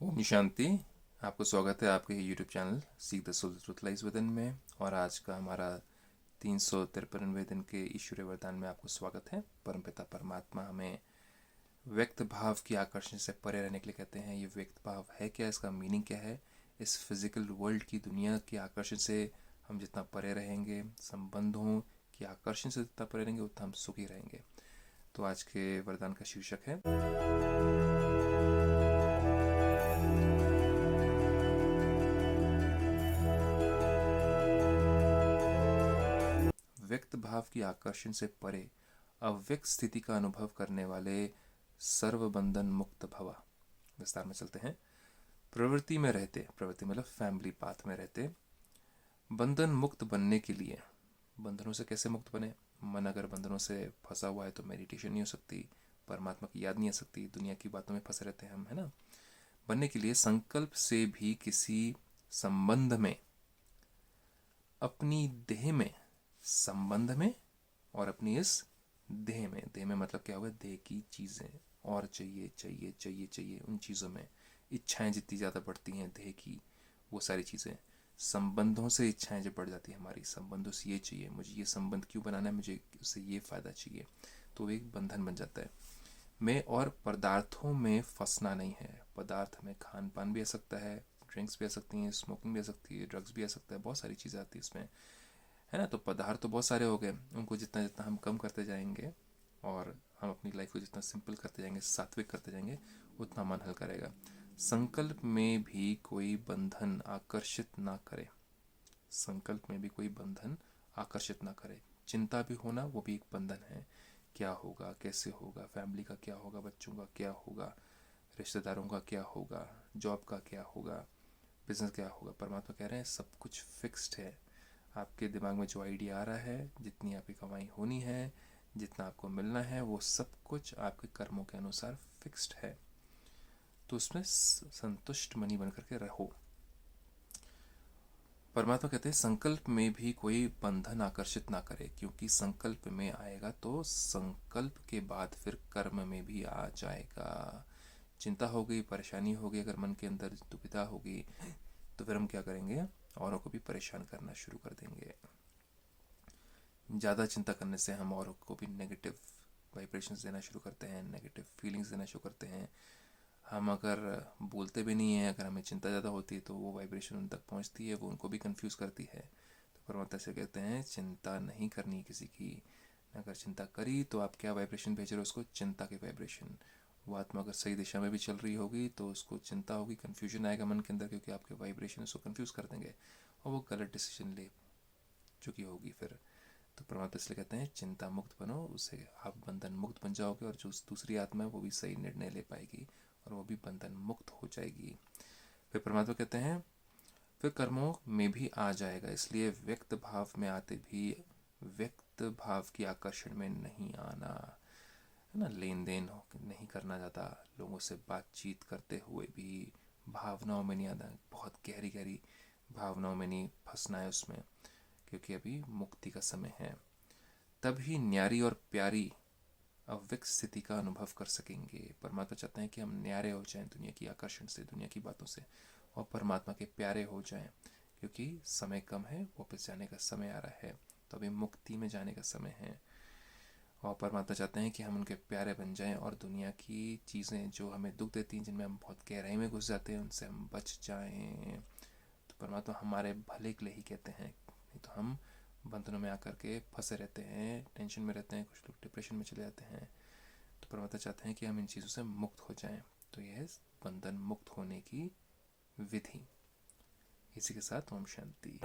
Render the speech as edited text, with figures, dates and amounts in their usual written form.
ओम शांति। आपको स्वागत है आपके YouTube channel seek the soul truth lies within में। और आज का हमारा 353वें दिन के ईश्वरीय वरदान में आपको स्वागत है। परमपिता परमात्मा हमें व्यक्त भाव की आकर्षण से परे रहने के लिए कहते हैं। ये व्यक्त भाव है क्या, इसका मीनिंग क्या है? इस फिजिकल वर्ल्ड की दुनिया की आकर्षण से हम जितना परे रहेंगे, संबंधों की आकर्षण से जितना परे रहेंगे, उतना हम सुखी रहेंगे। तो आज के वरदान का शीर्षक है व्यक्त भाव की आकर्षण से परे अव्यक्त स्थिति का अनुभव करने वाले सर्वबंधन मुक्त भवा। विस्तार में चलते हैं। प्रवृत्ति में रहते, प्रवृत्ति मतलब फैमिली पाथ में रहते, बंधन मुक्त बनने के लिए, बंधनों से कैसे मुक्त बने? मन अगर बंधनों से फंसा हुआ है तो मेडिटेशन नहीं हो सकती, परमात्मा की याद नहीं आ सकती, दुनिया की बातों में फंसे रहते हैं हम, है ना। बनने के लिए संकल्प से भी किसी संबंध में, अपनी देह में, संबंध में और अपनी इस देह में, देह में मतलब क्या होगा? देह की चीज़ें और चाहिए चाहिए चाहिए चाहिए, उन चीज़ों में इच्छाएं जितनी ज़्यादा बढ़ती हैं देह की, वो सारी चीज़ें, संबंधों से इच्छाएं जब बढ़ जाती है हमारी, संबंधों से ये चाहिए, मुझे ये संबंध क्यों बनाना है, मुझे उससे ये फ़ायदा चाहिए, तो एक बंधन बन जाता है। में और पदार्थों में फंसना नहीं है। पदार्थ में खान पान भी आ सकता है, ड्रिंक्स भी आ सकती हैं, स्मोकिंग भी आ सकती है, ड्रग्स भी आ सकता है, बहुत सारी चीज़ें आती है इसमें, है ना। तो पदार्थ तो बहुत सारे हो गए, उनको जितना जितना हम कम करते जाएंगे और हम अपनी लाइफ को जितना सिंपल करते जाएंगे, सात्विक करते जाएंगे, उतना मन हल्का रहेगा। संकल्प में भी कोई बंधन आकर्षित ना करे, संकल्प में भी कोई बंधन आकर्षित ना करे। चिंता भी होना वो भी एक बंधन है। क्या होगा, कैसे होगा, फैमिली का क्या होगा, बच्चों का क्या होगा, रिश्तेदारों का क्या होगा, जॉब का क्या होगा, बिजनेस क्या होगा। परमात्मा कह रहे हैं सब कुछ फिक्स्ड है। आपके दिमाग में जो आइडिया आ रहा है, जितनी आपकी कमाई होनी है, जितना आपको मिलना है, वो सब कुछ आपके कर्मों के अनुसार फिक्स्ड है। तो उसमें संतुष्ट मनी बन करके रहो। परमात्मा कहते हैं संकल्प में भी कोई बंधन आकर्षित ना करे, क्योंकि संकल्प में आएगा तो संकल्प के बाद फिर कर्म में भी आ जाएगा। चिंता हो गई, परेशानी हो गई, अगर मन के अंदर दुविधा होगी, तो फिर हम क्या करेंगे? औरों को भी परेशान करना शुरू कर देंगे। ज़्यादा चिंता करने से हम औरों को भी नेगेटिव वाइब्रेशंस देना शुरू करते हैं, नेगेटिव फीलिंग्स देना शुरू करते हैं। हम अगर बोलते भी नहीं हैं, अगर हमें चिंता ज़्यादा होती है तो वो वाइब्रेशन उन तक पहुंचती है, वो उनको भी कंफ्यूज करती है। तो परमात्मा से कहते हैं चिंता नहीं करनी किसी की। अगर चिंता करी तो आप क्या वाइब्रेशन भेज रहे हो? उसको चिंता की वाइब्रेशन। वो आत्मा अगर सही दिशा में भी चल रही होगी तो उसको चिंता होगी, कन्फ्यूजन आएगा मन के अंदर, क्योंकि आपके वाइब्रेशन उसको कन्फ्यूज कर देंगे और वो गलत डिसीजन ले चुकी होगी फिर। तो परमात्मा इसलिए कहते हैं चिंता मुक्त बनो, उससे आप बंधन मुक्त बन जाओगे और जो दूसरी आत्मा है वो भी सही निर्णय ले पाएगी और वो भी बंधन मुक्त हो जाएगी। फिर परमात्मा कहते हैं फिर कर्मों में भी आ जाएगा, इसलिए व्यक्त भाव में आते भी व्यक्त भाव की आकर्षण में नहीं आना, है ना। लेन देन नहीं करना ज़्यादा, लोगों से बातचीत करते हुए भी भावनाओं में नहीं आना, बहुत गहरी गहरी भावनाओं में नहीं फंसना है उसमें, क्योंकि अभी मुक्ति का समय है। तभी न्यारी और प्यारी अव्यक्त स्थिति का अनुभव कर सकेंगे। परमात्मा चाहते हैं कि हम न्यारे हो जाएं दुनिया की आकर्षण से, दुनिया की बातों से, और परमात्मा के प्यारे हो जाएं, क्योंकि समय कम है, वापस जाने का समय आ रहा है, तो अभी मुक्ति में जाने का समय है। और परमात्मा चाहते हैं कि हम उनके प्यारे बन जाएं और दुनिया की चीज़ें जो हमें दुख देती हैं, जिनमें हम बहुत गहराई में घुस जाते हैं, उनसे हम बच जाएं। तो परमात्मा हमारे भले के लिए ही कहते हैं, नहीं तो हम बंधनों में आकर के फंसे रहते हैं, टेंशन में रहते हैं, कुछ लोग डिप्रेशन में चले जाते हैं। तो परमात्मा चाहते हैं कि हम इन चीज़ों से मुक्त हो जाएं। तो यह है बंधन मुक्त होने की विधि। इसी के साथ ओम शांति।